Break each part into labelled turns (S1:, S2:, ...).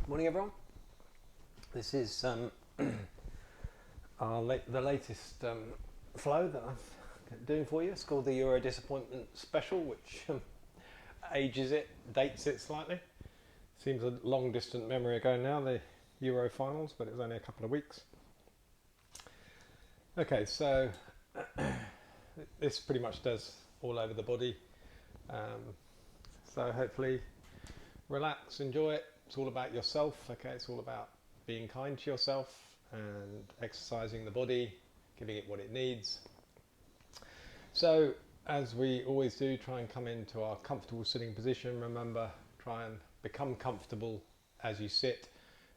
S1: Morning, everyone. This is the latest flow that I'm doing for you. It's called the Euro Disappointment Special, which dates it slightly. Seems a long distant memory ago now, the Euro finals, but it was only a couple of weeks. Okay, so this pretty much does all over the body. So hopefully relax, enjoy it. It's all about yourself, okay? It's all about being kind to yourself and exercising the body, giving it what it needs. So, as we always do, try and come into our comfortable sitting position. Remember, try and become comfortable as you sit.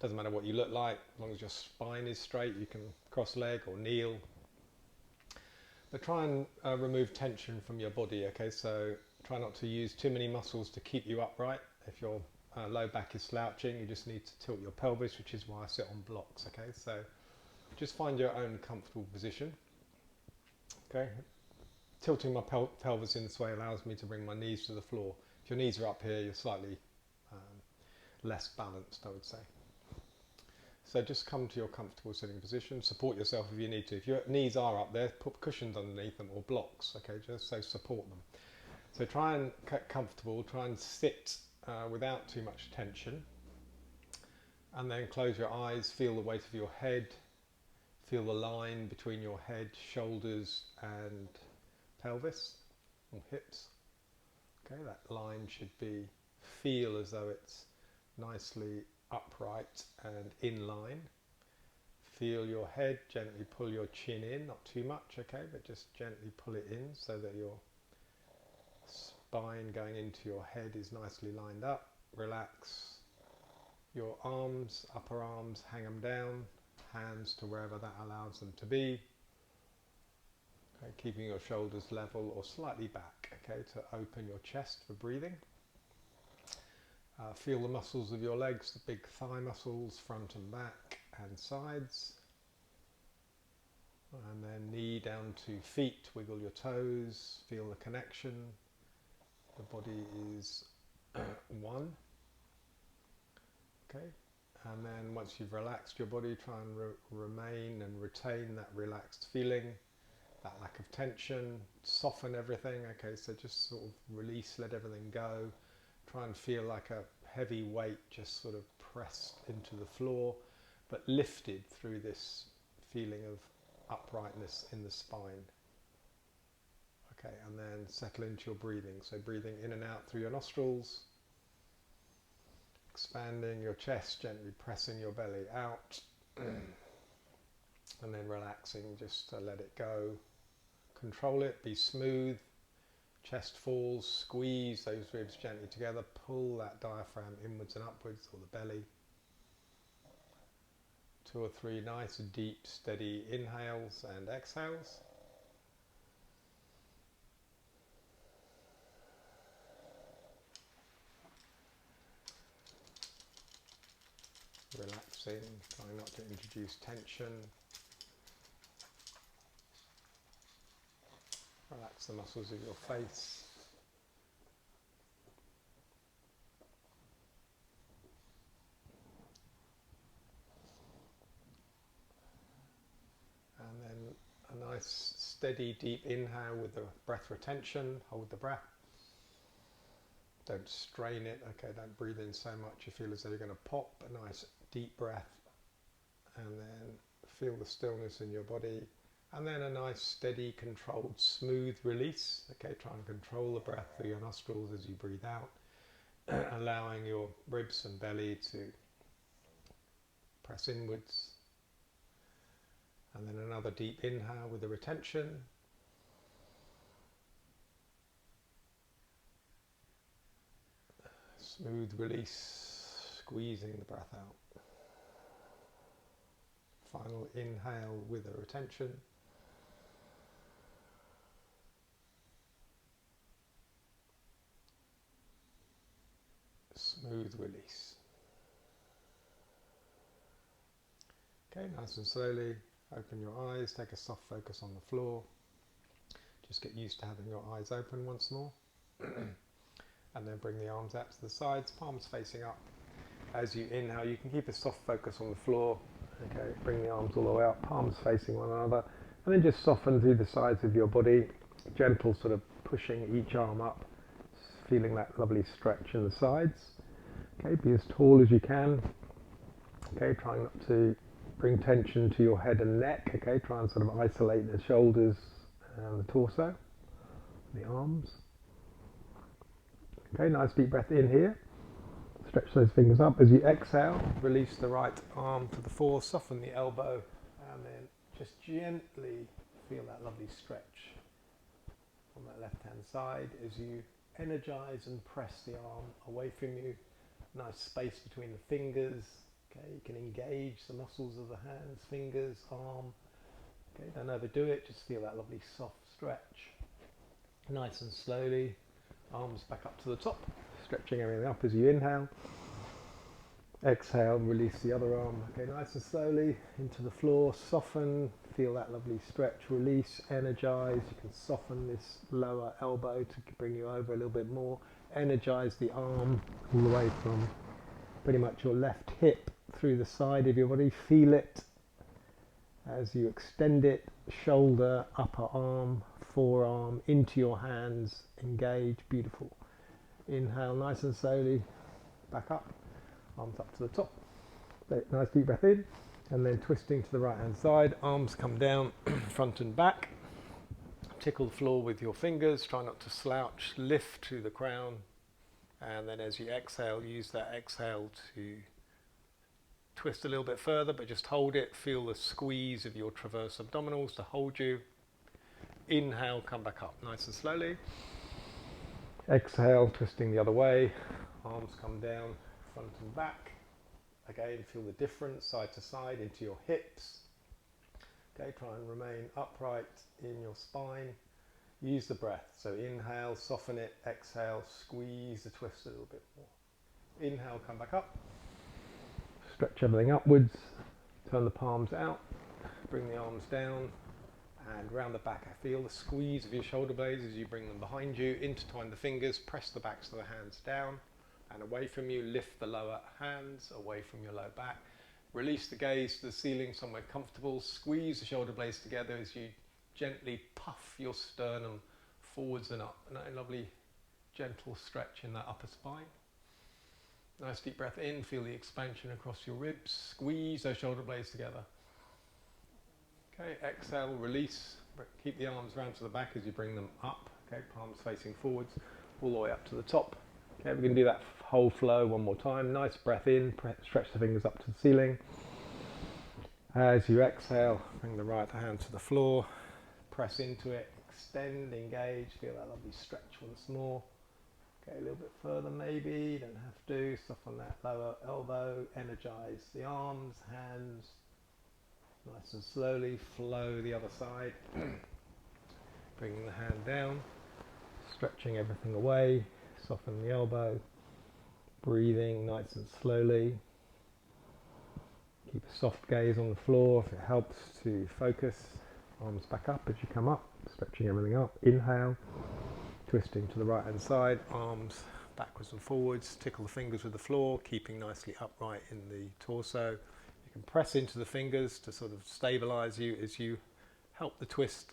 S1: Doesn't matter what you look like, as long as your spine is straight, you can cross leg or kneel. But try and remove tension from your body, okay? So, try not to use too many muscles to keep you upright. If your low back is slouching, you just need to tilt your pelvis, which is why I sit on blocks, okay? So just find your own comfortable position, okay? Tilting my pelvis in this way allows me to bring my knees to the floor. If your knees are up here, you're slightly less balanced, I would say. So just come to your comfortable sitting position, support yourself if you need to. If your knees are up there, put cushions underneath them or blocks, okay, just so support them. So try and get comfortable, try and sit without too much tension, and then close your eyes, feel the weight of your head, feel the line between your head, shoulders and pelvis or hips. Okay, that line should feel as though it's nicely upright and in line. Feel your head, gently pull your chin in, not too much, okay, but just gently pull it in so that your spine going into your head is nicely lined up. Relax your arms, upper arms, hang them down, hands to wherever that allows them to be. Okay, keeping your shoulders level or slightly back, okay, to open your chest for breathing. Feel the muscles of your legs, the big thigh muscles, front and back and sides. And then knee down to feet, wiggle your toes, feel the connection. The body is one. Okay, and then once you've relaxed your body, try and remain and retain that relaxed feeling, that lack of tension, soften everything. Okay, so just sort of release, let everything go. Try and feel like a heavy weight just sort of pressed into the floor, but lifted through this feeling of uprightness in the spine. Okay, and then settle into your breathing. So breathing in and out through your nostrils, expanding your chest, gently pressing your belly out, and then relaxing just to let it go. Control it, be smooth. Chest falls, squeeze those ribs gently together, pull that diaphragm inwards and upwards, or the belly. 2 or 3 nice, deep, steady inhales and exhales. Relaxing, trying not to introduce tension. Relax the muscles of your face. And then a nice steady deep inhale with the breath retention. Hold the breath. Don't strain it, okay, don't breathe in so much you feel as though you're going to pop. A nice deep breath, and then feel the stillness in your body. And then a nice, steady, controlled, smooth release. Okay, try and control the breath through your nostrils as you breathe out, allowing your ribs and belly to press inwards. And then another deep inhale with the retention. Smooth release, squeezing the breath out. Final inhale with the retention. Smooth release. Okay, nice and slowly open your eyes, take a soft focus on the floor. Just get used to having your eyes open once more. And then bring the arms out to the sides, palms facing up. As you inhale, you can keep a soft focus on the floor. Okay, bring the arms all the way up, palms facing one another, and then just soften through the sides of your body. Gentle sort of pushing each arm up, feeling that lovely stretch in the sides. Okay, be as tall as you can. Okay, trying not to bring tension to your head and neck. Okay, try and sort of isolate the shoulders and the torso, the arms. Okay, nice deep breath in here. Stretch those fingers up. As you exhale, release the right arm to the floor, soften the elbow, and then just gently feel that lovely stretch on that left hand side as you energize and press the arm away from you. Nice space between the fingers. Okay, you can engage the muscles of the hands, fingers, arm. Okay, don't overdo it, just feel that lovely soft stretch. Nice and slowly, arms back up to the top, stretching everything up as you inhale. Exhale, release the other arm. Okay, nice and slowly into the floor, soften, feel that lovely stretch, release, energize. You can soften this lower elbow to bring you over a little bit more. Energize the arm all the way from pretty much your left hip through the side of your body. Feel it as you extend it, shoulder, upper arm, forearm, into your hands, engage, beautiful. Inhale nice and slowly, back up, arms up to the top. Nice deep breath in, and then twisting to the right hand side, arms come down, front and back. Tickle the floor with your fingers, try not to slouch, lift to the crown, and then as you exhale, use that exhale to twist a little bit further, but just hold it. Feel the squeeze of your transverse abdominals to hold you. Inhale, come back up nice and slowly. Exhale, twisting the other way. Arms come down, front and back. Again, feel the difference side to side into your hips. Okay, try and remain upright in your spine. Use the breath. So inhale, soften it. Exhale, squeeze the twist a little bit more. Inhale, come back up. Stretch everything upwards, turn the palms out, bring the arms down, and round the back. I feel the squeeze of your shoulder blades as you bring them behind you, intertwine the fingers, press the backs of the hands down and away from you. Lift the lower hands away from your low back. Release the gaze to the ceiling somewhere comfortable. Squeeze the shoulder blades together as you gently puff your sternum forwards and up. A lovely gentle stretch in that upper spine. Nice deep breath in, feel the expansion across your ribs, squeeze those shoulder blades together. Okay, exhale, release, keep the arms round to the back as you bring them up. Okay, palms facing forwards, all the way up to the top. Okay, we're going to do that whole flow one more time. Nice breath in, stretch the fingers up to the ceiling. As you exhale, bring the right hand to the floor, press into it, extend, engage, feel that lovely stretch once more. Okay, a little bit further maybe, you don't have to. Soften that lower elbow, energize the arms, hands. Nice and slowly flow the other side. Bringing the hand down, stretching everything away, soften the elbow. Breathing nice and slowly. Keep a soft gaze on the floor if it helps to focus. Arms back up as you come up, stretching everything up. Inhale. Twisting to the right hand side, arms backwards and forwards, tickle the fingers with the floor, keeping nicely upright in the torso. You can press into the fingers to sort of stabilize you as you help the twist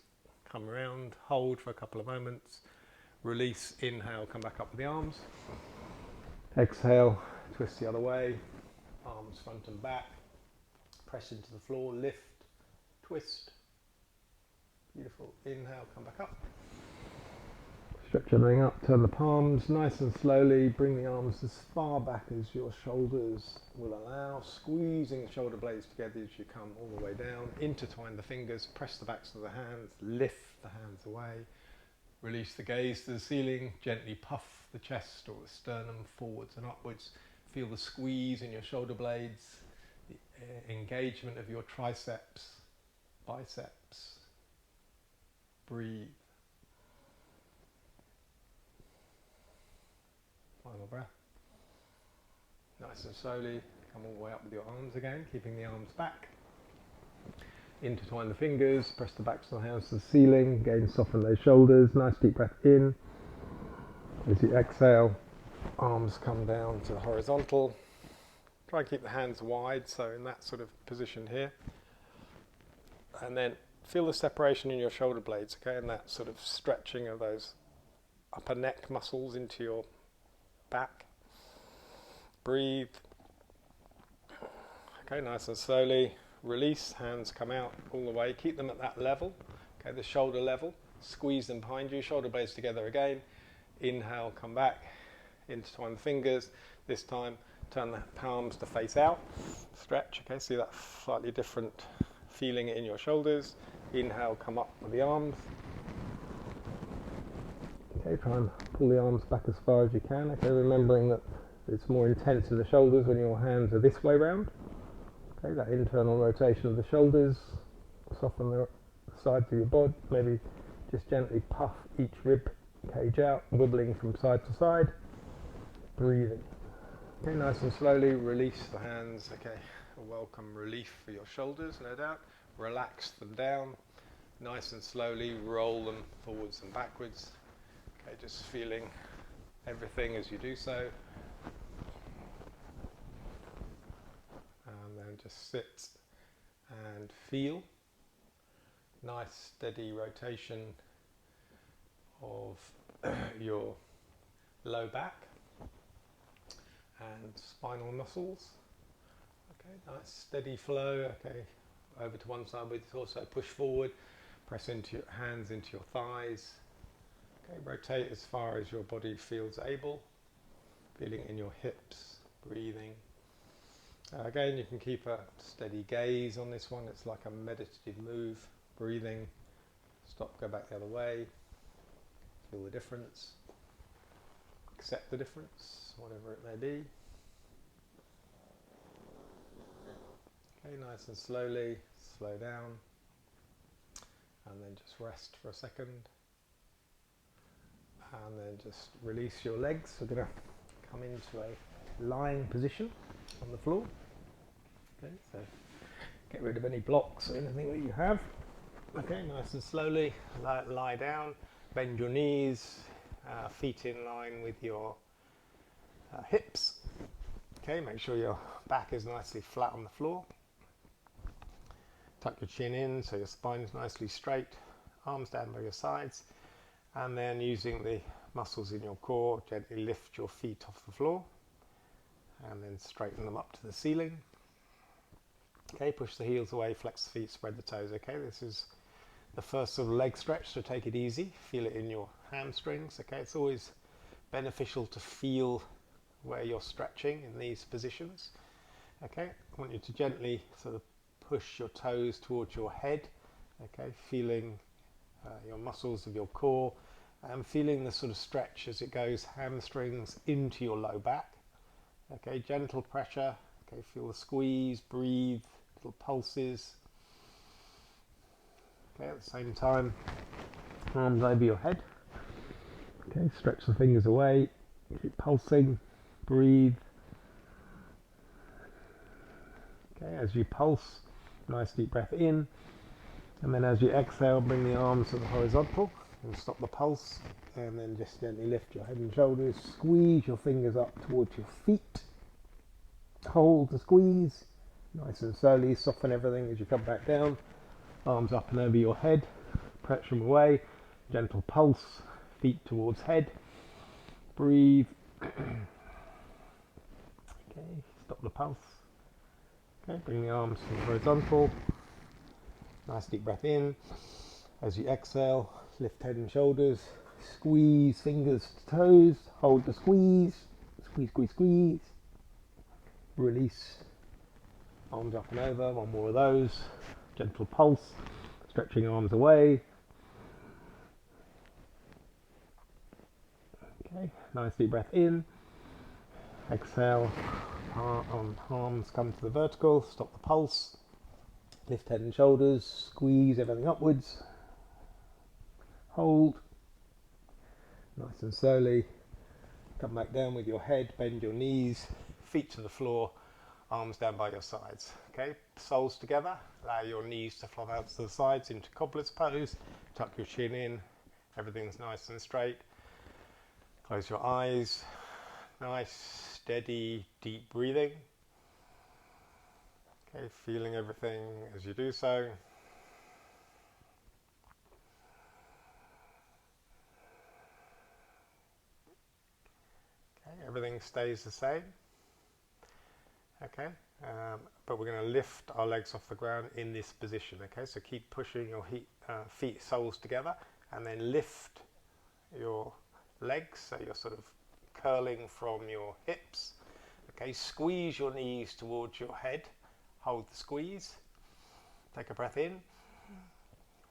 S1: come around. Hold for a couple of moments, release, inhale, come back up with the arms. Exhale, twist the other way, arms front and back, press into the floor, lift, twist. Beautiful. Inhale, come back up. Stretch everything up, turn the palms nice and slowly, bring the arms as far back as your shoulders will allow, squeezing the shoulder blades together as you come all the way down, intertwine the fingers, press the backs of the hands, lift the hands away, release the gaze to the ceiling, gently puff the chest or the sternum forwards and upwards, feel the squeeze in your shoulder blades, the engagement of your triceps, biceps, breathe. Final breath. Nice and slowly come all the way up with your arms again, keeping the arms back. Intertwine the fingers, press the backs of the hands to the ceiling, again soften those shoulders, nice deep breath in. As you exhale, arms come down to the horizontal, Try and keep the hands wide, so in that sort of position here. And then feel the separation in your shoulder blades, okay, and that sort of stretching of those upper neck muscles into your back. Breathe. Okay, nice and slowly. Release, hands come out all the way. Keep them at that level, okay, the shoulder level. Squeeze them behind you, shoulder blades together again. Inhale, come back, intertwine the fingers. This time, turn the palms to face out. Stretch, okay, see that slightly different feeling in your shoulders. Inhale, come up with the arms. Okay, try and pull the arms back as far as you can. Okay, remembering that it's more intense in the shoulders when your hands are this way round. Okay, that internal rotation of the shoulders. Soften the sides of your body. Maybe just gently puff each rib cage out, wibbling from side to side. Breathing. Okay, nice and slowly release the hands. Okay, a welcome relief for your shoulders, no doubt. Relax them down. Nice and slowly roll them forwards and backwards. Okay, just feeling everything as you do so. And then just sit and feel. Nice steady rotation of your low back and spinal muscles. Okay, nice steady flow. Okay, over to one side with also push forward, press into your hands into your thighs. Okay, rotate as far as your body feels able, feeling in your hips, breathing. Again, you can keep a steady gaze on this one. It's like a meditative move, breathing, stop, go back the other way, feel the difference, accept the difference, whatever it may be. Okay, nice and slowly, slow down, and then just rest for a second. And then just release your legs. We're going to come into a lying position on the floor. Okay, so get rid of any blocks or anything that you have. Okay, nice and slowly lie down, bend your knees, feet in line with your hips. Okay, make sure your back is nicely flat on the floor. Tuck your chin in so your spine is nicely straight, arms down by your sides. And then using the muscles in your core, gently lift your feet off the floor and then straighten them up to the ceiling. Okay, push the heels away, flex the feet, spread the toes. Okay, this is the first sort of leg stretch, so take it easy. Feel it in your hamstrings. Okay, it's always beneficial to feel where you're stretching in these positions. Okay, I want you to gently sort of push your toes towards your head. Okay, feeling your muscles of your core and feeling the sort of stretch as it goes hamstrings into your low back. Okay, gentle pressure. Okay, feel the squeeze, breathe, little pulses. Okay, at the same time, arms over your head. Okay, stretch the fingers away, keep pulsing, breathe. Okay, as you pulse, nice deep breath in. And then as you exhale, bring the arms to the horizontal and stop the pulse. And then just gently lift your head and shoulders. Squeeze your fingers up towards your feet. Hold the squeeze. Nice and slowly soften everything as you come back down. Arms up and over your head. Pressure them away. Gentle pulse. Feet towards head. Breathe. Okay, stop the pulse. Okay, bring the arms to the horizontal. Nice deep breath in. As you exhale, lift head and shoulders. Squeeze fingers to toes. Hold the squeeze. Squeeze, squeeze, squeeze. Release. Arms up and over. One more of those. Gentle pulse. Stretching arms away. Okay, nice deep breath in. Exhale. Arms come to the vertical. Stop the pulse. Lift head and shoulders, squeeze everything upwards, hold, nice and slowly, come back down with your head, bend your knees, feet to the floor, arms down by your sides. Okay, soles together, allow your knees to flop out to the sides into cobbler's pose, tuck your chin in, everything's nice and straight, close your eyes, nice, steady, deep breathing. Okay, feeling everything as you do so. Okay, everything stays the same. Okay, but we're going to lift our legs off the ground in this position. Okay, so keep pushing your feet soles together, and then lift your legs so you're sort of curling from your hips. Okay, squeeze your knees towards your head. Hold the squeeze. Take a breath in.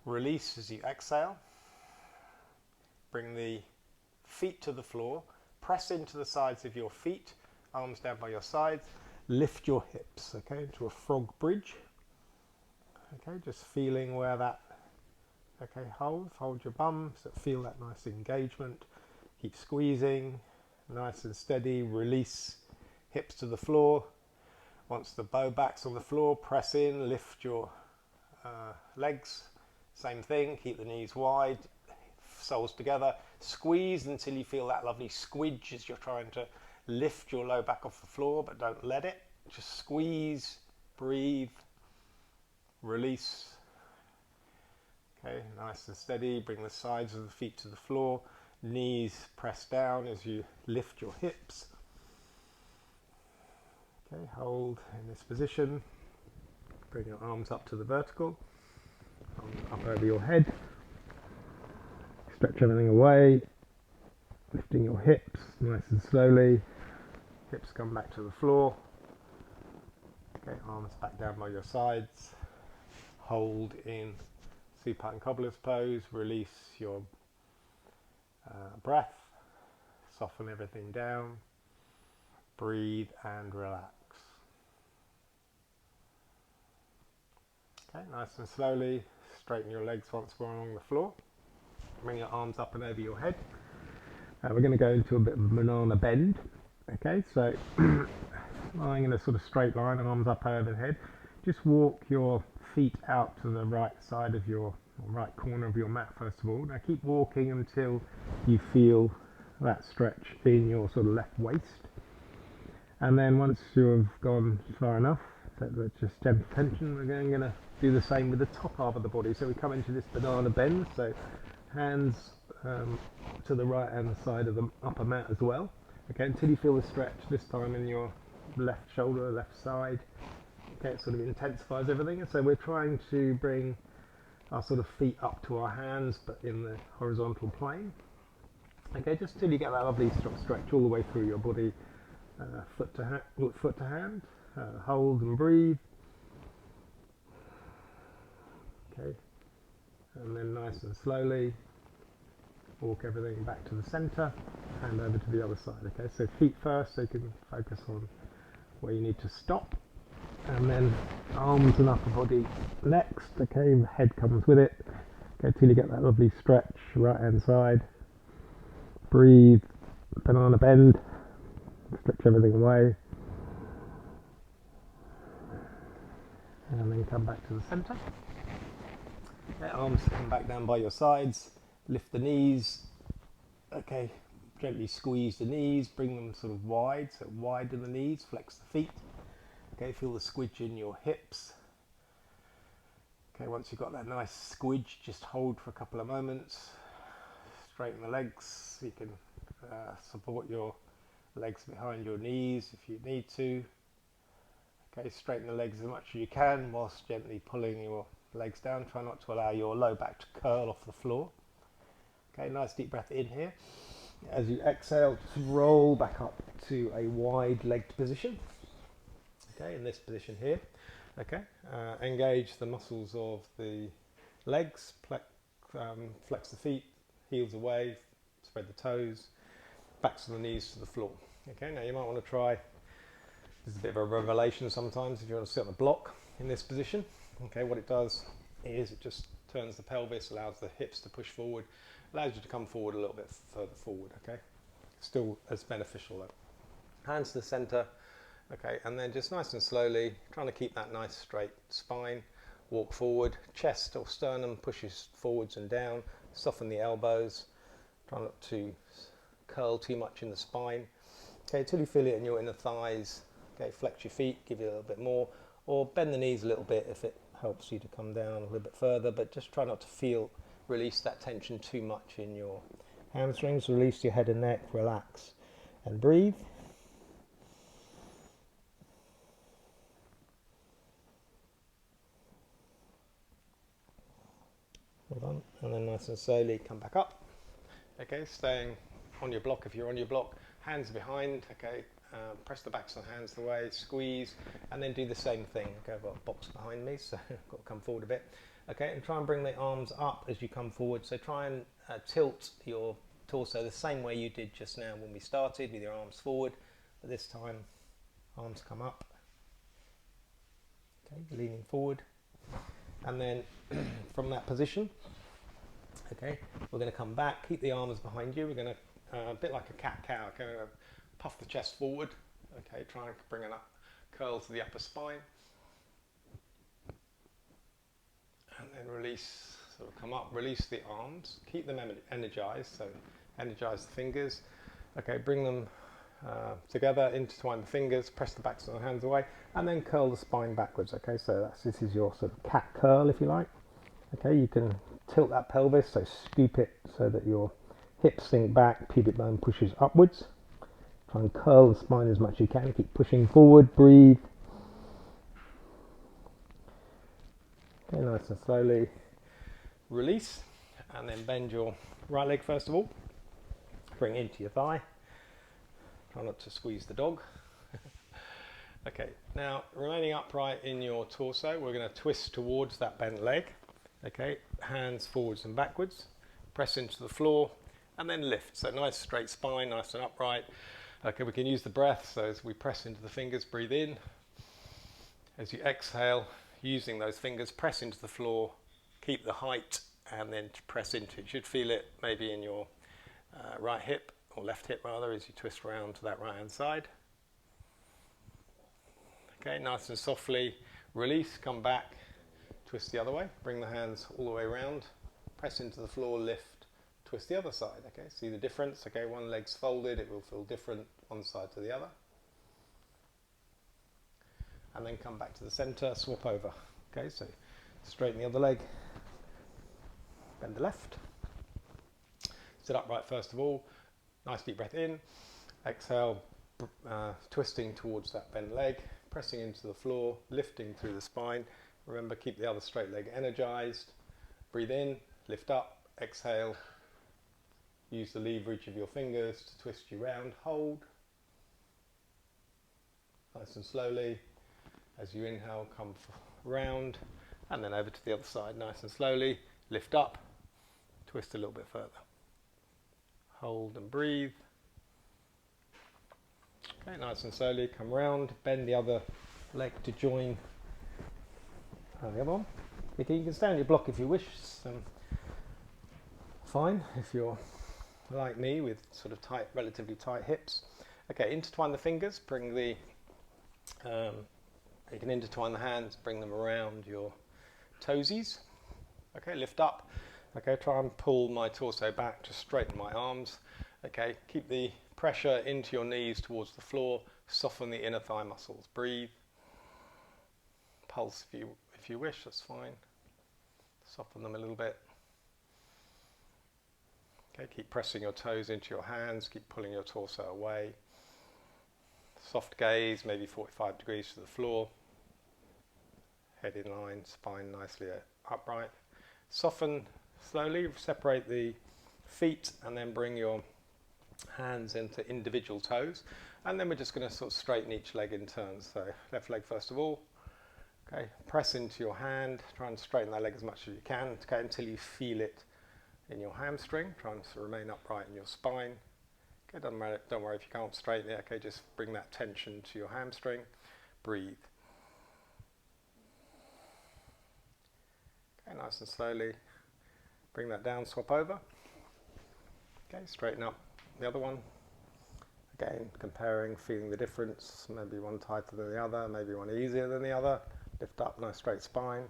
S1: Release as you exhale. Bring the feet to the floor. Press into the sides of your feet. Arms down by your sides. Lift your hips, okay, into a frog bridge. Okay, just feeling where that, okay, hold your bum, so feel that nice engagement. Keep squeezing, nice and steady. Release, hips to the floor. Once the bow back's on the floor, press in, lift your legs. Same thing, keep the knees wide, soles together. Squeeze until you feel that lovely squidge as you're trying to lift your low back off the floor, but don't let it. Just squeeze, breathe, release. Okay, nice and steady. Bring the sides of the feet to the floor. Knees press down as you lift your hips. Okay, hold in this position. Bring your arms up to the vertical. Up over your head. Stretch everything away. Lifting your hips nice and slowly. Hips come back to the floor. Okay, arms back down by your sides. Hold in supine cobbler's pose. Release your breath. Soften everything down. Breathe and relax. Okay, nice and slowly straighten your legs once more along the floor. Bring your arms up and over your head. We're going to go into a bit of a banana bend. Okay, so lying in a sort of straight line, arms up over the head. Just walk your feet out to the right side of your, or right corner of your mat first of all. Now keep walking until you feel that stretch in your sort of left waist. And then once you've gone far enough, so that's just gentle tension, we're going to do the same with the top half of the body. So we come into this banana bend, so hands to the right hand side of the upper mat as well. Okay, until you feel the stretch, this time in your left shoulder, left side. Okay, it sort of intensifies everything. And so we're trying to bring our sort of feet up to our hands, but in the horizontal plane. Okay, just till you get that lovely stretch all the way through your body, foot to hand. Hold and breathe. Okay, and then nice and slowly walk everything back to the center, hand over to the other side. Okay, so feet first, so you can focus on where you need to stop, and then arms and upper body next. Okay, the head comes with it. Okay, till you get that lovely stretch, right hand side. Breathe, banana bend, stretch everything away, and then come back to the center. Okay, arms come back down by your sides. Lift the knees. Okay, gently squeeze the knees, bring them sort of wide, so widen the knees, flex the feet. Okay, feel the squidge in your hips. Okay, once you've got that nice squidge, just hold for a couple of moments. Straighten the legs. You can support your legs behind your knees if you need to. Okay, straighten the legs as much as you can whilst gently pulling your legs down. Try not to allow your low back to curl off the floor. Okay, nice deep breath in here. As you exhale, just roll back up to a wide-legged position. Okay, in this position here. Okay, engage the muscles of the legs, flex the feet, heels away, spread the toes, backs of the knees to the floor. Okay, now you might want to try, this is a bit of a revelation sometimes, if you want to sit on a block in this position. Okay, what it does is it just turns the pelvis, allows the hips to push forward, allows you to come forward a little bit further forward. Okay, still as beneficial though. Hands to the center. Okay, and then just nice and slowly, trying to keep that nice straight spine, walk forward, chest or sternum pushes forwards and down, soften the elbows, try not to curl too much in the spine. Okay, until you feel it in your inner thighs. Okay, flex your feet, give you a little bit more, or bend the knees a little bit if it helps you to come down a little bit further, but just try not to release that tension too much in your hamstrings. Release your head and neck, relax and breathe. Hold on, and then nice and slowly come back up. Okay, staying on your block if you're on your block, hands behind, okay, press the backs of the hands away, squeeze, and then do the same thing. Okay, I've got a box behind me, so I've got to come forward a bit. Okay, and try and bring the arms up as you come forward. So try and tilt your torso the same way you did just now when we started, with your arms forward, but this time arms come up. Okay, leaning forward, and then from that position, okay, we're going to come back, keep the arms behind you. We're going to, a bit like a cat-cow, kind of puff the chest forward. Okay, try and bring it up, curl to the upper spine, and then release. Sort of come up, release the arms, keep them energized. So energize the fingers. Okay, bring them together, intertwine the fingers, press the backs of the hands away, and then curl the spine backwards. Okay, so this is your sort of cat curl, if you like. Okay, you can tilt that pelvis, so scoop it so that your hips sink back, pubic bone pushes upwards. Try and curl the spine as much as you can, keep pushing forward, breathe. Okay, nice and slowly release, and then bend your right leg first of all. Bring into your thigh. Try not to squeeze the dog. Okay, now remaining upright in your torso, we're going to twist towards that bent leg. Okay, hands forwards and backwards, press into the floor, and then lift. So nice straight spine, nice and upright. Okay, we can use the breath, so as we press into the fingers, breathe in. As you exhale, using those fingers, press into the floor, keep the height, and then press into it. You should feel it maybe in your right hip, or left hip rather, as you twist around to that right hand side. Okay, nice and softly release, come back, twist the other way, bring the hands all the way around, press into the floor, lift, twist the other side. Okay, see the difference? Okay, one leg's folded, it will feel different one side to the other. And then come back to the center, swap over. Okay, so straighten the other leg, bend the left, sit upright first of all, nice deep breath in, exhale, twisting towards that bent leg, pressing into the floor, lifting through the spine. Remember, keep the other straight leg energized. Breathe in, lift up, exhale, use the leverage of your fingers to twist you round, hold. Nice and slowly, as you inhale, come round, and then over to the other side, nice and slowly, lift up, twist a little bit further. Hold and breathe. Okay, nice and slowly, come round, bend the other leg to join the other one. Okay, you can stay on your block if you wish, fine, if you're like me with sort of tight, relatively tight hips. Okay, intertwine the fingers, bring the, you can intertwine the hands, bring them around your toesies. Okay, lift up. Okay, try and pull my torso back to straighten my arms. Okay, keep the pressure into your knees towards the floor, soften the inner thigh muscles. Breathe. Pulse if you wish, that's fine. Soften them a little bit. Okay, keep pressing your toes into your hands, keep pulling your torso away. Soft gaze, maybe 45 degrees to the floor. Head in line, spine nicely upright. Soften slowly, separate the feet, and then bring your hands into individual toes. And then we're just going to sort of straighten each leg in turn. So left leg first of all. Okay, press into your hand, try and straighten that leg as much as you can, okay, until you feel it in your hamstring. Try and remain upright in your spine. Okay, don't worry if you can't straighten it. Okay, just bring that tension to your hamstring. Breathe. Okay, nice and slowly bring that down, swap over. Okay, straighten up the other one. Again, comparing, feeling the difference. Maybe one tighter than the other, maybe one easier than the other. Lift up, nice straight spine.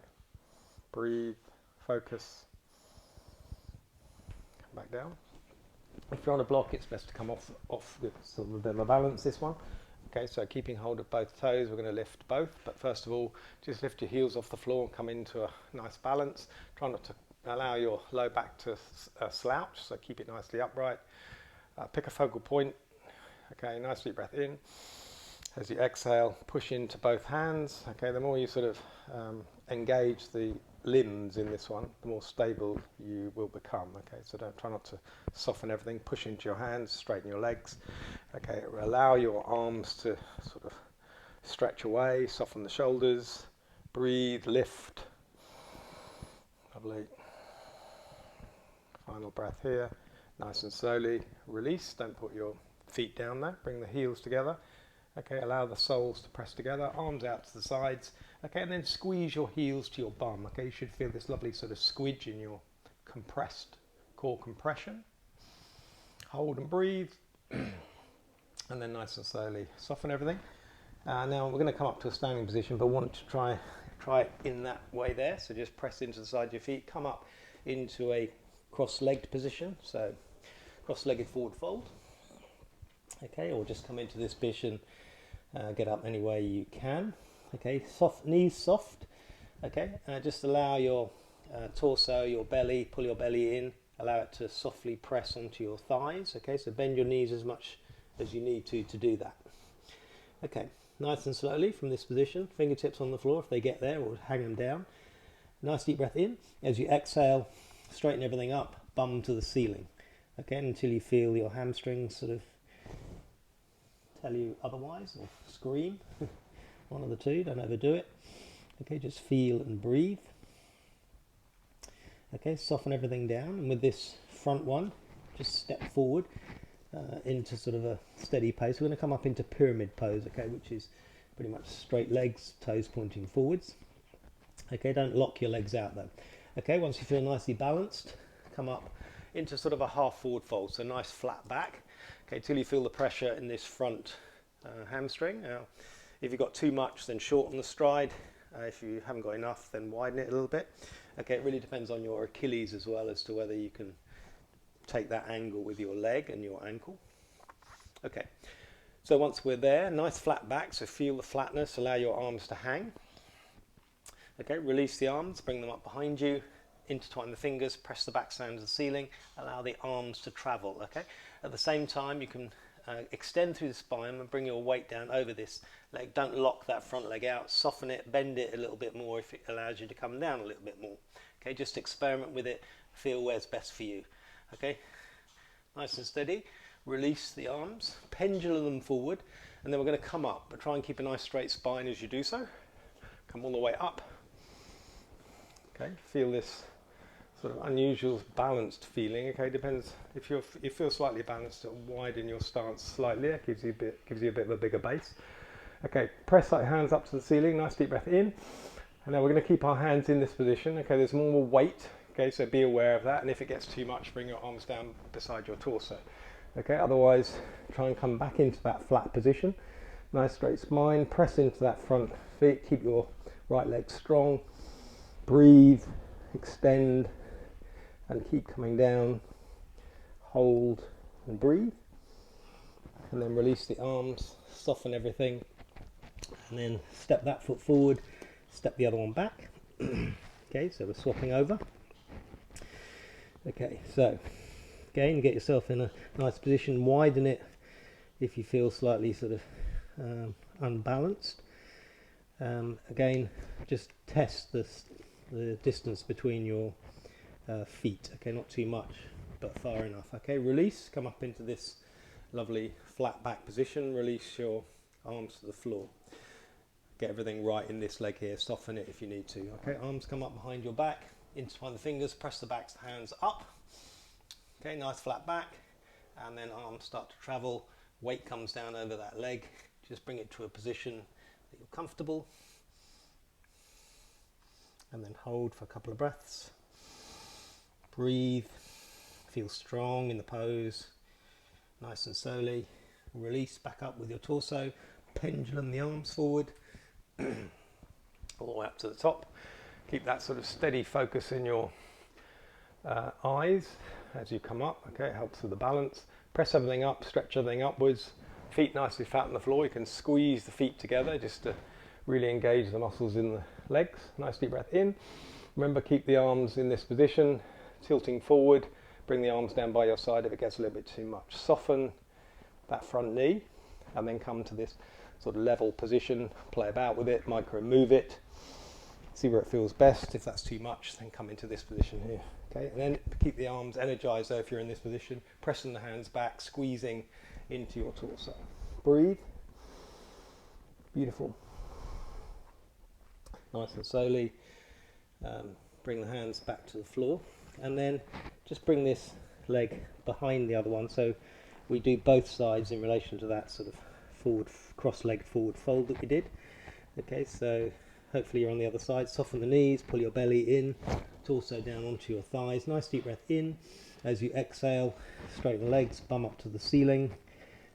S1: Breathe, focus. Come back down. If you're on a block, it's best to come off with sort of a bit of a balance, this one. Okay, so keeping hold of both toes, we're going to lift both, but first of all, just lift your heels off the floor and come into a nice balance. Try not to allow your low back to slouch, so keep it nicely upright. Pick a focal point. Okay, nice deep breath in. As you exhale, push into both hands. Okay, the more you sort of engage the limbs in this one, the more stable you will become. Okay, so try not to soften everything. Push into your hands, straighten your legs. Okay, allow your arms to sort of stretch away, soften the shoulders. Breathe, lift. Lovely. Final breath here. Nice and slowly release. Don't put your feet down there. Bring the heels together. Okay, allow the soles to press together, arms out to the sides. Okay, and then squeeze your heels to your bum. Okay, you should feel this lovely sort of squidge in your compressed core compression. Hold and breathe. And then nice and slowly soften everything. Now we're going to come up to a standing position, but want to try it in that way there. So just press into the side of your feet, come up into a cross-legged position. So cross-legged forward fold. Okay, or just come into this position, get up any way you can. Okay, soft knees soft. Okay, just allow your torso, your belly, pull your belly in, allow it to softly press onto your thighs. Okay, so bend your knees as much as you need to do that. Okay, nice and slowly from this position, fingertips on the floor if they get there, or hang them down. Nice deep breath in. As you exhale, straighten everything up, bum to the ceiling. Okay, until you feel your hamstrings sort of tell you otherwise, or scream. One of the two, don't overdo it. Okay, just feel and breathe. Okay, soften everything down, and with this front one, just step forward into sort of a steady pace. We're going to come up into pyramid pose, okay, which is pretty much straight legs, toes pointing forwards. Okay, don't lock your legs out though. Okay, once you feel nicely balanced, come up into sort of a half forward fold, so nice flat back. Okay, till you feel the pressure in this front hamstring. Now, if you've got too much, then shorten the stride. If you haven't got enough, then widen it a little bit. Okay, it really depends on your Achilles as well as to whether you can take that angle with your leg and your ankle. Okay, so once we're there, nice flat back, so feel the flatness, allow your arms to hang. Okay, release the arms, bring them up behind you, intertwine the fingers, press the backs down to the ceiling, allow the arms to travel. Okay, at the same time you can extend through the spine and bring your weight down over this leg. Don't lock that front leg out, soften it, bend it a little bit more if it allows you to come down a little bit more. Okay, just experiment with it, feel where's best for you. Okay, nice and steady. Release the arms, pendulum them forward, and then we're going to come up, but try and keep a nice straight spine as you do so. Come all the way up. Okay, feel this sort of unusual balanced feeling. Okay, depends if you feel slightly balanced, widen your stance slightly. It gives you a bit of a bigger base. Okay, press our hands up to the ceiling. Nice deep breath in, and now we're going to keep our hands in this position. Okay, there's more weight. Okay, so be aware of that, and if it gets too much, bring your arms down beside your torso. Okay, otherwise try and come back into that flat position. Nice straight spine, press into that front feet, keep your right leg strong. Breathe, extend, and keep coming down. Hold and breathe, and then release the arms, soften everything, and then step that foot forward, step the other one back. Okay, so we're swapping over. Okay, so again, get yourself in a nice position, widen it if you feel slightly sort of unbalanced. Again, just test the distance between your feet. Okay, not too much, but far enough. Okay, release, come up into this lovely flat back position, release your arms to the floor. Get everything right in this leg here, soften it if you need to. Okay, arms come up behind your back, intertwine the fingers, press the back hands up. Okay, nice flat back, and then arms start to travel, weight comes down over that leg, just bring it to a position that you're comfortable, and then hold for a couple of breaths. Breathe, feel strong in the pose, nice and slowly. Release back up with your torso, pendulum the arms forward, all the way up to the top. Keep that sort of steady focus in your eyes as you come up. Okay, it helps with the balance. Press everything up, stretch everything upwards. Feet nicely flat on the floor. You can squeeze the feet together just to really engage the muscles in the legs. Nice deep breath in. Remember, keep the arms in this position, tilting forward. Bring the arms down by your side if it gets a little bit too much. Soften that front knee and then come to this sort of level position. Play about with it, micro move it. See where it feels best. If that's too much, then come into this position here. Okay, and then keep the arms energized though if you're in this position. Pressing the hands back, squeezing into your torso. Breathe. Beautiful. Nice and slowly. Bring the hands back to the floor. And then just bring this leg behind the other one. So we do both sides in relation to that sort of forward, cross-legged forward fold that we did. Okay, so hopefully you're on the other side. Soften the knees, pull your belly in, torso down onto your thighs. Nice deep breath in. As you exhale, straighten the legs, bum up to the ceiling.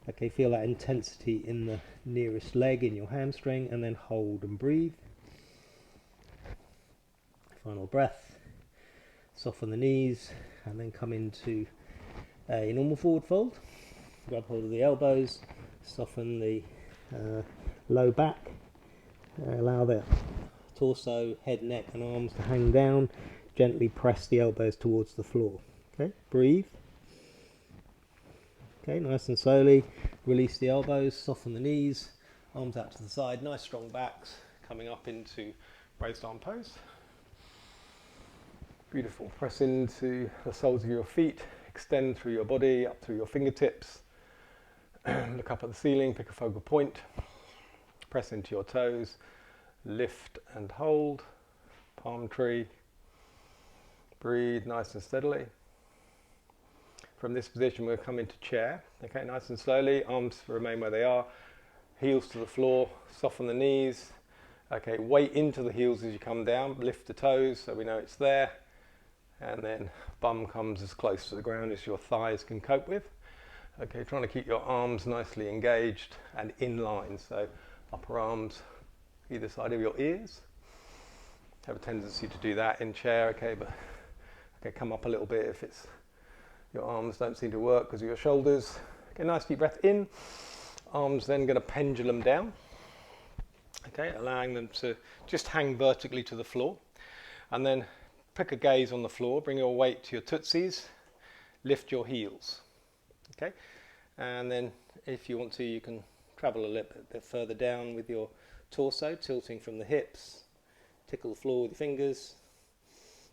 S1: Okay, feel that intensity in the nearest leg, in your hamstring, and then hold and breathe. Final breath. Soften the knees, and then come into a normal forward fold. Grab hold of the elbows, soften the low back. Allow the torso, head, neck and arms to hang down. Gently press the elbows towards the floor. Okay, breathe. Okay, nice and slowly release the elbows, soften the knees, arms out to the side, nice strong backs, coming up into raised arm pose. Beautiful. Press into the soles of your feet, extend through your body, up through your fingertips. Look up at the ceiling, pick a focal point. Press into your toes, lift and hold, palm tree. Breathe nice and steadily. From this position we'll come into chair. Okay, nice and slowly, arms remain where they are, heels to the floor, soften the knees. Okay, weight into the heels as you come down, lift the toes so we know it's there. And then bum comes as close to the ground as your thighs can cope with. Okay, trying to keep your arms nicely engaged and in line. So upper arms either side of your ears. Have a tendency to do that in chair, okay, but okay, come up a little bit if it's your arms don't seem to work because of your shoulders. Okay, nice deep breath in. Arms then going to pendulum down. Okay, allowing them to just hang vertically to the floor. And then pick a gaze on the floor, bring your weight to your tootsies, lift your heels. Okay, and then if you want to, you can travel a little bit further down with your torso, tilting from the hips, tickle the floor with your fingers.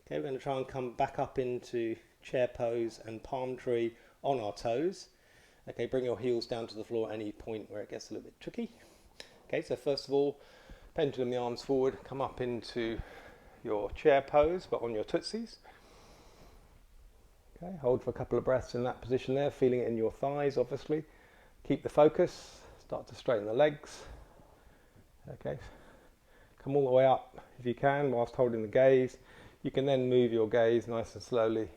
S1: Okay, we're going to try and come back up into chair pose and palm tree on our toes. Okay, bring your heels down to the floor at any point where it gets a little bit tricky. Okay, so first of all, pendulum the arms forward, come up into your chair pose but on your tootsies. Okay, hold for a couple of breaths in that position there, feeling it in your thighs obviously. Keep the focus, start to straighten the legs. Okay, come all the way up if you can whilst holding the gaze. You can then move your gaze nice and slowly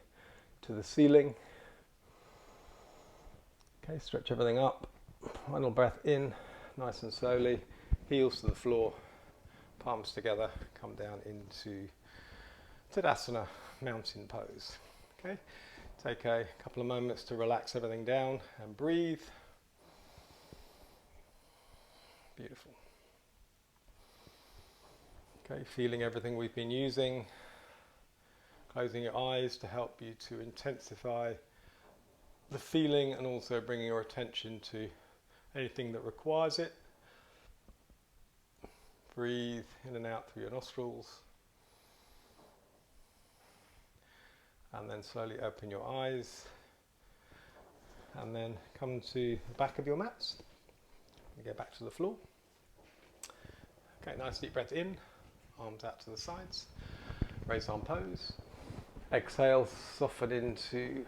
S1: to the ceiling. Okay, stretch everything up. Final breath in, nice and slowly. Heels to the floor, palms together, come down into Tadasana, mountain pose. Okay, take a couple of moments to relax everything down and breathe. Beautiful. Okay, feeling everything we've been using. Closing your eyes to help you to intensify the feeling and also bringing your attention to anything that requires it. Breathe in and out through your nostrils. And then slowly open your eyes. And then come to the back of your mats. And go back to the floor. Okay, nice deep breath in. Arms out to the sides. Raise arm pose. Exhale, soften into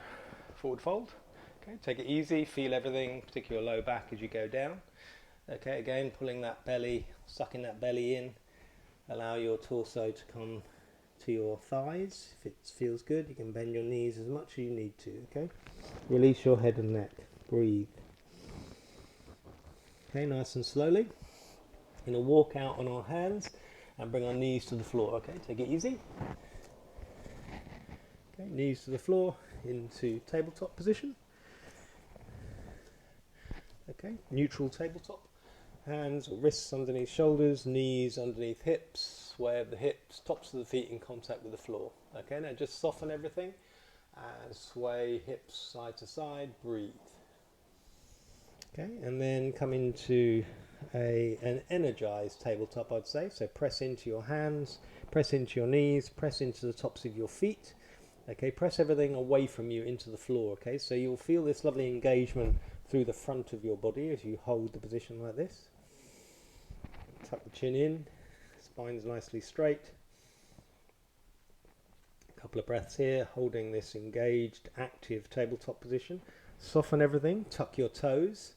S1: forward fold. Okay, take it easy, feel everything, particularly your low back as you go down. Okay, again, pulling that belly, sucking that belly in. Allow your torso to come to your thighs. If it feels good, you can bend your knees as much as you need to, okay? Release your head and neck. Breathe. Okay, nice and slowly. We're going to walk out on our hands and bring our knees to the floor, okay? Take it easy. Okay, knees to the floor into tabletop position. Okay, Okay, neutral tabletop. Hands or wrists underneath shoulders, knees underneath hips, sway of the hips, tops of the feet in contact with the floor. Okay, now just soften everything and sway hips side to side, breathe. Okay, and then come into an energized tabletop, I'd say. So press into your hands, press into your knees, press into the tops of your feet. Okay, press everything away from you into the floor. Okay, so you'll feel this lovely engagement through the front of your body as you hold the position like this. Tuck the chin in, spine's nicely straight. A couple of breaths here, holding this engaged, active tabletop position. Soften everything, tuck your toes,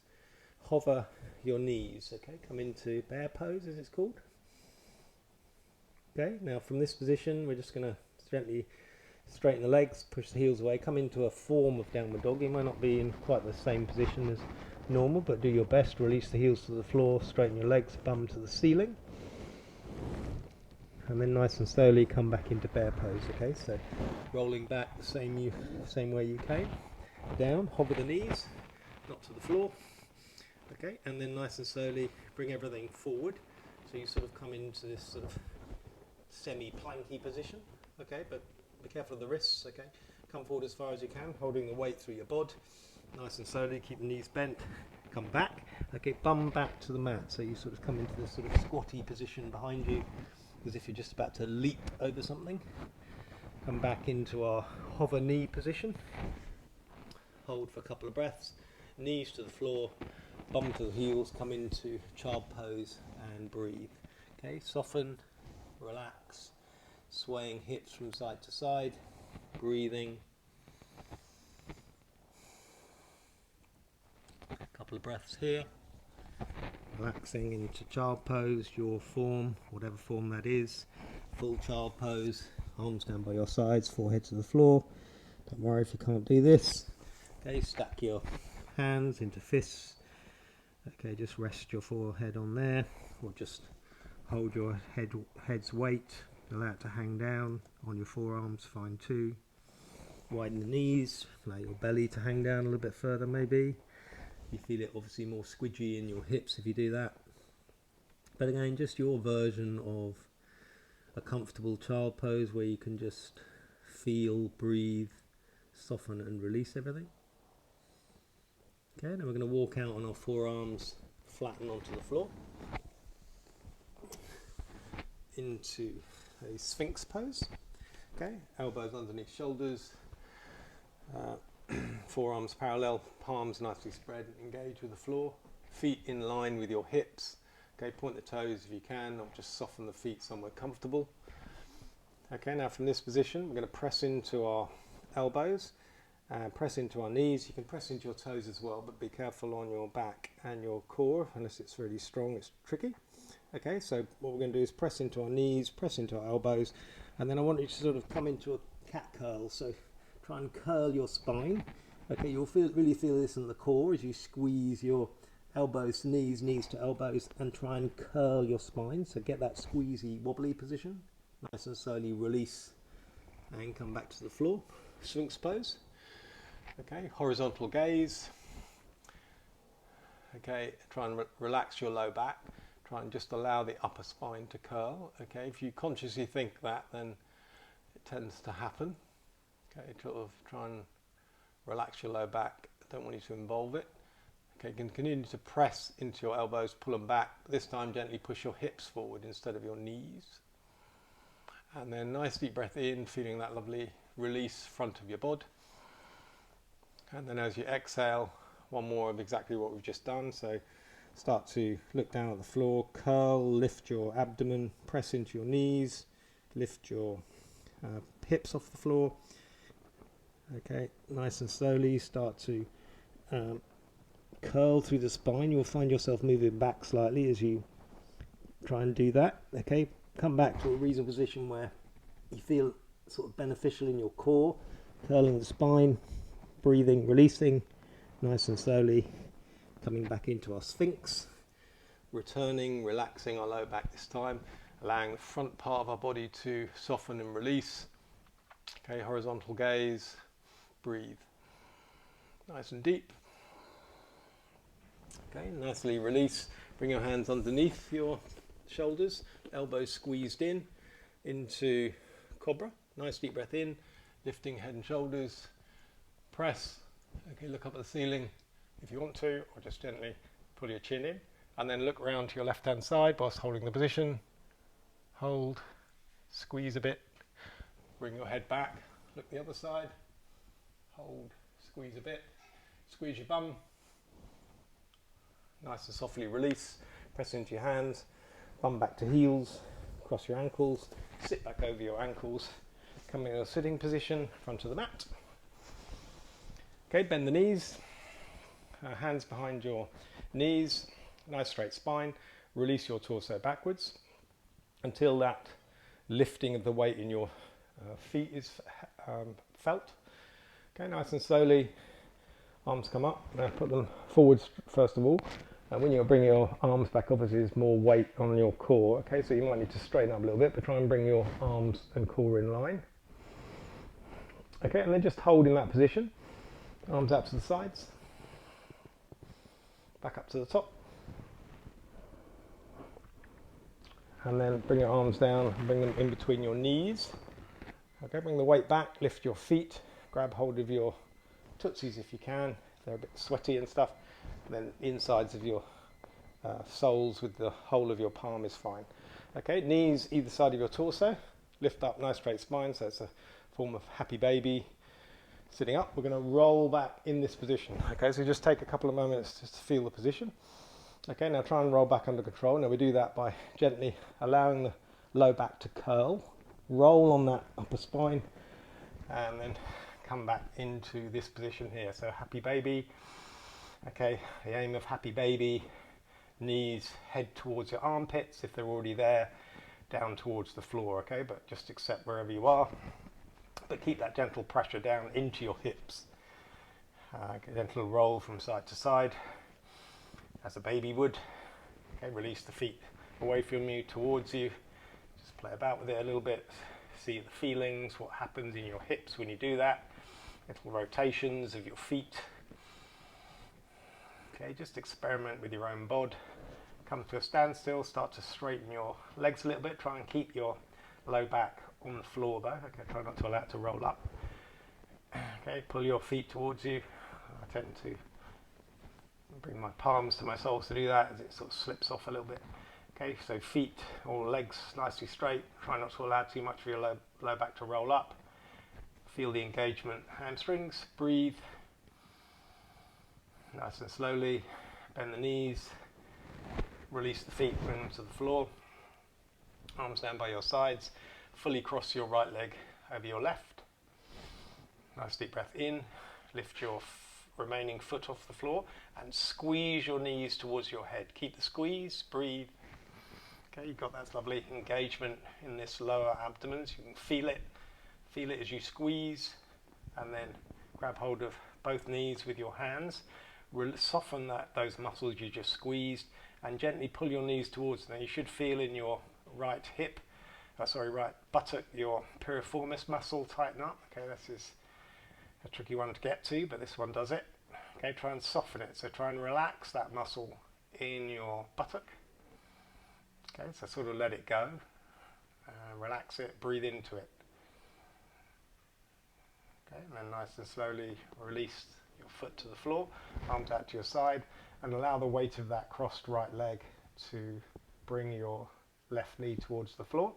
S1: hover your knees. Okay, come into bear pose as it's called. Okay, now from this position we're just going to gently straighten the legs, push the heels away, come into a form of downward dog. You might not be in quite the same position as normal, but do your best. Release the heels to the floor, straighten your legs, bum to the ceiling, and then nice and slowly come back into bear pose. Okay, so rolling back the same way you came, down, hover the knees, not to the floor. Okay, and then nice and slowly bring everything forward, so you sort of come into this sort of semi-planky position. Okay, but be careful of the wrists. Okay, come forward as far as you can, holding the weight through your bod. Nice and slowly, keep the knees bent, come back. Okay, bum back to the mat, so you sort of come into this sort of squatty position behind you, as if you're just about to leap over something. Come back into our hover knee position. Hold for a couple of breaths. Knees to the floor, bum to the heels, come into child pose and breathe. Okay, soften, relax, swaying hips from side to side, breathing. A couple of breaths here, relaxing into child pose, your form, whatever form that is. Full child pose, arms down by your sides, forehead to the floor. Don't worry if you can't do this. Okay, stack your hands into fists. Okay, just rest your forehead on there, or just hold your head's weight, allow it to hang down on your forearms, fine too. Widen the knees, allow your belly to hang down a little bit further maybe. You feel it obviously more squidgy in your hips if you do that. But again, just your version of a comfortable child pose where you can just feel, breathe, soften and release everything. Okay, now we're going to walk out on our forearms, flatten onto the floor. Into a Sphinx pose. Okay, elbows underneath shoulders, forearms parallel, palms nicely spread, engage with the floor, feet in line with your hips. Okay, point the toes if you can, or just soften the feet somewhere comfortable. Okay, now from this position we're going to press into our elbows and press into our knees. You can press into your toes as well, but be careful on your back and your core. Unless it's really strong, it's tricky. Okay, so what we're going to do is press into our knees, press into our elbows, and then I want you to sort of come into a cat curl. So try and curl your spine. Okay, you'll really feel this in the core as you squeeze your elbows to knees, knees to elbows, and try and curl your spine. So get that squeezy, wobbly position. Nice and slowly release and come back to the floor. Sphinx pose. Okay, horizontal gaze. Okay, try and relax your low back. Try and just allow the upper spine to curl. Okay, if you consciously think that, then it tends to happen. Okay, sort of try and relax your low back. I don't want you to involve it. Okay, you can continue to press into your elbows, pull them back. This time gently push your hips forward instead of your knees. And then nice deep breath in, feeling that lovely release front of your bod. And then as you exhale, one more of exactly what we've just done. So start to look down at the floor, curl, lift your abdomen, press into your knees, lift your hips off the floor. Okay, nice and slowly start to curl through the spine. You'll find yourself moving back slightly as you try and do that. Okay, come back to a reasonable position where you feel sort of beneficial in your core, curling the spine, breathing, releasing, nice and slowly coming back into our Sphinx, returning, relaxing our low back this time, allowing the front part of our body to soften and release. Okay, horizontal gaze, breathe. Nice and deep. Okay, nicely release. Bring your hands underneath your shoulders, elbows squeezed in into Cobra. Nice deep breath in, lifting head and shoulders. Press. Okay, look up at the ceiling if you want to, or just gently pull your chin in. And then look around to your left hand side whilst holding the position. Hold, squeeze a bit, bring your head back, look the other side, hold, squeeze a bit, squeeze your bum, nice and softly release, press into your hands, bum back to heels, cross your ankles, sit back over your ankles, come in a sitting position, front of the mat. Okay, bend the knees, hands behind your knees, nice straight spine, release your torso backwards until that lifting of the weight in your feet is felt. Okay, nice and slowly, arms come up. Now put them forwards first of all. And when you bring your arms back, obviously there's more weight on your core. Okay, so you might need to straighten up a little bit, but try and bring your arms and core in line. Okay, and then just hold in that position. Arms out to the sides. Back up to the top. And then bring your arms down, bring them in between your knees. Okay, bring the weight back, lift your feet, grab hold of your tootsies if you can. They're a bit sweaty and stuff. And then the insides of your soles with the whole of your palm is fine. Okay, knees either side of your torso. Lift up, nice straight spine, so it's a form of happy baby. Sitting up, we're going to roll back in this position. Okay, so just take a couple of moments just to feel the position. Okay, now try and roll back under control. Now we do that by gently allowing the low back to curl, roll on that upper spine, and then come back into this position here. So happy baby. Okay, the aim of happy baby, knees head towards your armpits if they're already there, down towards the floor, okay, but just accept wherever you are. But keep that gentle pressure down into your hips. Gentle roll from side to side, as a baby would. Okay, release the feet away from you, towards you. Just play about with it a little bit. See the feelings, what happens in your hips when you do that. Little rotations of your feet. Okay, just experiment with your own bod. Come to a standstill, start to straighten your legs a little bit. Try and keep your low back on the floor though. Okay, try not to allow it to roll up. Okay, pull your feet towards you. I tend to bring my palms to my soles to do that as it sort of slips off a little bit. Okay, so feet or legs nicely straight. Try not to allow too much for your low back to roll up. Feel the engagement, hamstrings, breathe. Nice and slowly, bend the knees, release the feet, bring them to the floor. Arms down by your sides, fully cross your right leg over your left. Nice deep breath in, lift your remaining foot off the floor and squeeze your knees towards your head. Keep the squeeze, breathe. Okay, you've got that lovely engagement in this lower abdomen, so you can feel it as you squeeze, and then grab hold of both knees with your hands. Soften those muscles you just squeezed and gently pull your knees towards. Now you should feel in your right buttock, your piriformis muscle tighten up. Okay, this is a tricky one to get to, but this one does it. Okay, try and soften it. So try and relax that muscle in your buttock. Okay, so sort of let it go. Relax it, breathe into it. Okay, and then nice and slowly release your foot to the floor, arms out to your side, and allow the weight of that crossed right leg to bring your left knee towards the floor.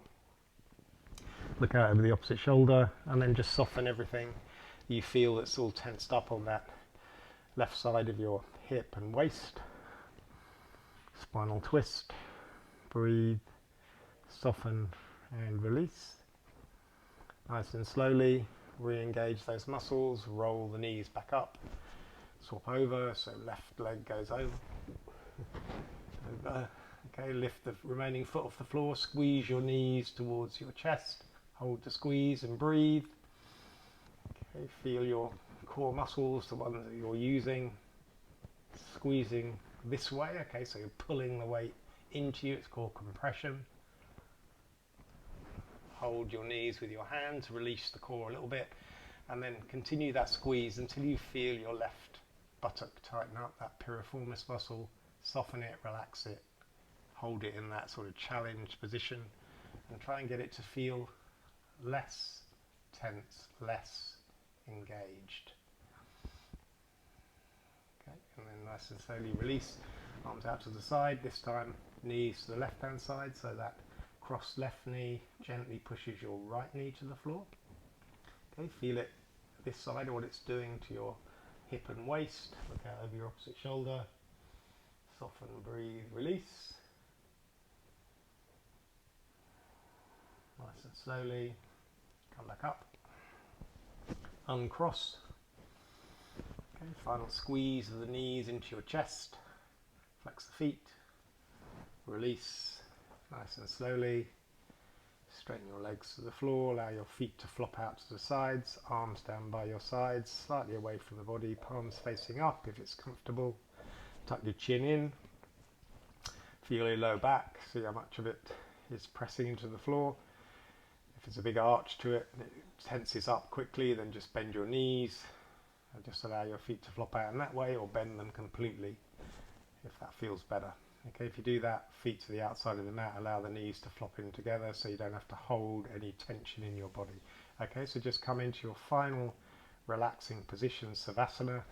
S1: Look out over the opposite shoulder, and then just soften everything you feel that's all tensed up on that left side of your hip and waist. Spinal twist, breathe, soften and release. Nice and slowly re-engage those muscles, roll the knees back up, swap over, so left leg goes over. Okay, lift the remaining foot off the floor, squeeze your knees towards your chest, hold the squeeze and breathe. Okay, feel your core muscles, the ones that you're using, squeezing this way. Okay, so you're pulling the weight into you, it's called compression. Hold your knees with your hands, release the core a little bit, and then continue that squeeze until you feel your left buttock tighten up, that piriformis muscle Soften it, relax it, hold it in that sort of challenged position, and try and get it to feel less tense, less engaged. Okay, and then nice and slowly release, arms out to the side, this time knees to the left hand side, so that crossed left knee gently pushes your right knee to the floor. Okay, feel it this side, what it's doing to your hip and waist. Look out over your opposite shoulder. Soften, breathe, release. Nice and slowly. Come back up. Uncross. Okay, final squeeze of the knees into your chest. Flex the feet. Release. Nice and slowly. Straighten your legs to the floor, allow your feet to flop out to the sides, arms down by your sides, slightly away from the body, palms facing up if it's comfortable. Tuck your chin in, feel your low back, see how much of it is pressing into the floor. If it's a big arch to it and it tenses up quickly, then just bend your knees and just allow your feet to flop out in that way, or bend them completely if that feels better. Okay, if you do that, feet to the outside of the mat, allow the knees to flop in together so you don't have to hold any tension in your body. Okay, so just come into your final relaxing position, Savasana.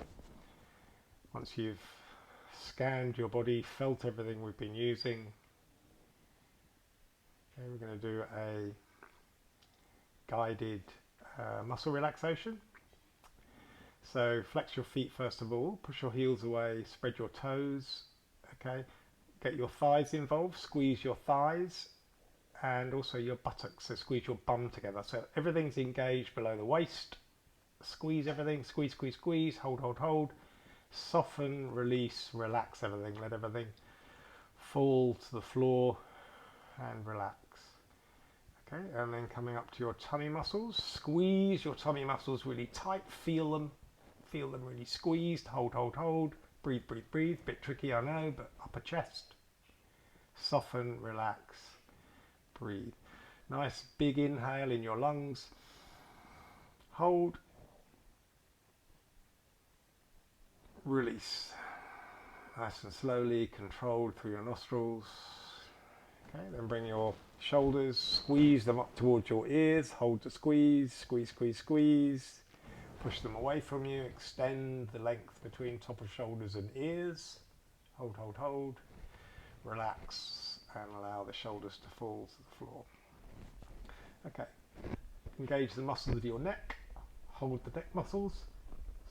S1: Once you've scanned your body, felt everything we've been using, okay, we're going to do a guided muscle relaxation. So flex your feet first of all, push your heels away, spread your toes, okay. Get your thighs involved, squeeze your thighs and also your buttocks, so squeeze your bum together. So everything's engaged below the waist. Squeeze everything, squeeze, squeeze, squeeze, hold, hold, hold. Soften, release, relax everything. Let everything fall to the floor and relax. Okay, and then coming up to your tummy muscles. Squeeze your tummy muscles really tight, feel them really squeezed, hold, hold, hold. Breathe, breathe, breathe. Bit tricky, I know, but upper chest. Soften, relax, breathe. Nice big inhale in your lungs. Hold. Release. Nice and slowly, controlled through your nostrils. Okay, then bring your shoulders, squeeze them up towards your ears. Hold to squeeze, squeeze, squeeze, squeeze. Push them away from you, extend the length between top of shoulders and ears. Hold, hold, hold. Relax and allow the shoulders to fall to the floor. Okay, engage the muscles of your neck. Hold the neck muscles.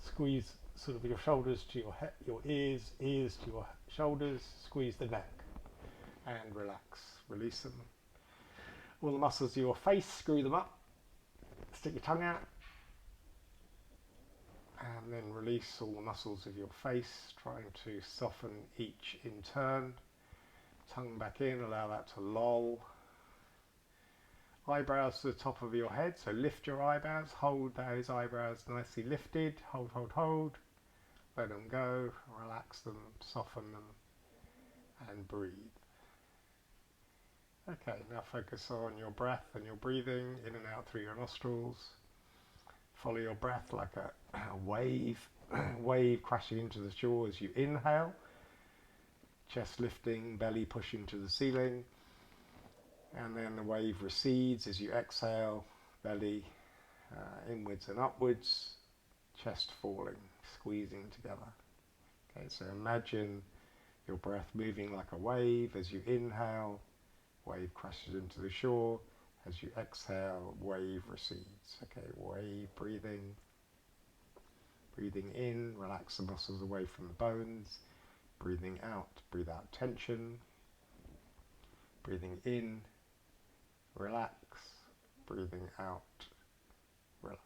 S1: Squeeze sort of your shoulders to your head, your ears, ears to your shoulders. Squeeze the neck and relax. Release them. All the muscles of your face, screw them up. Stick your tongue out. And then release all the muscles of your face, trying to soften each in turn. Tongue back in, allow that to loll. Eyebrows to the top of your head, so lift your eyebrows, hold those eyebrows nicely lifted, hold, hold, hold. Let them go, relax them, soften them, and breathe. Okay, now focus on your breath and your breathing, in and out through your nostrils. Follow your breath like a wave, wave crashing into the shore as you inhale. Chest lifting, belly pushing to the ceiling. And then the wave recedes as you exhale, belly inwards and upwards, chest falling, squeezing together. Okay, so imagine your breath moving like a wave as you inhale, wave crashes into the shore. As you exhale, wave recedes. Okay, wave, breathing. Breathing in, relax the muscles away from the bones. Breathing out, breathe out tension. Breathing in, relax. Breathing out, relax.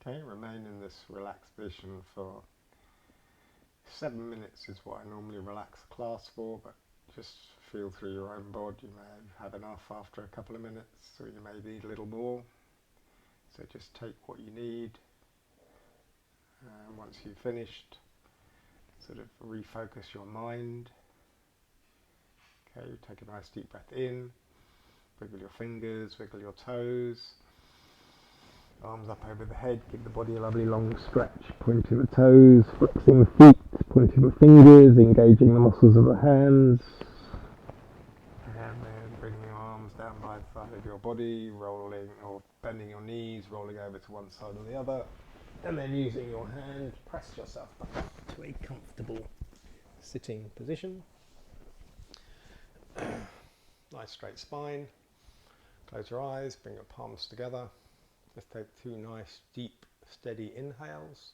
S1: Okay, remain in this relaxed position for 7 minutes is what I normally relax the class for, but just feel through your own body. You may have had enough after a couple of minutes, or you may need a little more. So just take what you need, and once you've finished, sort of refocus your mind. Okay, take a nice deep breath in, wiggle your fingers, wiggle your toes, arms up over the head, give the body a lovely long stretch, pointing the toes, flexing the feet, pointing the fingers, engaging the muscles of the hands, and then bringing your arms down by the side of your body, rolling or bending your knees, rolling over to one side or the other, and then using your hand, press yourself back up to a comfortable sitting position. Nice straight spine. Close your eyes, bring your palms together. Just take 2 nice, deep, steady inhales.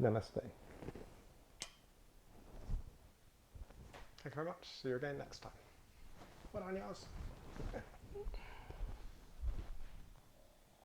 S1: Namaste. Thank you very much. See you again next time. Well done, yours.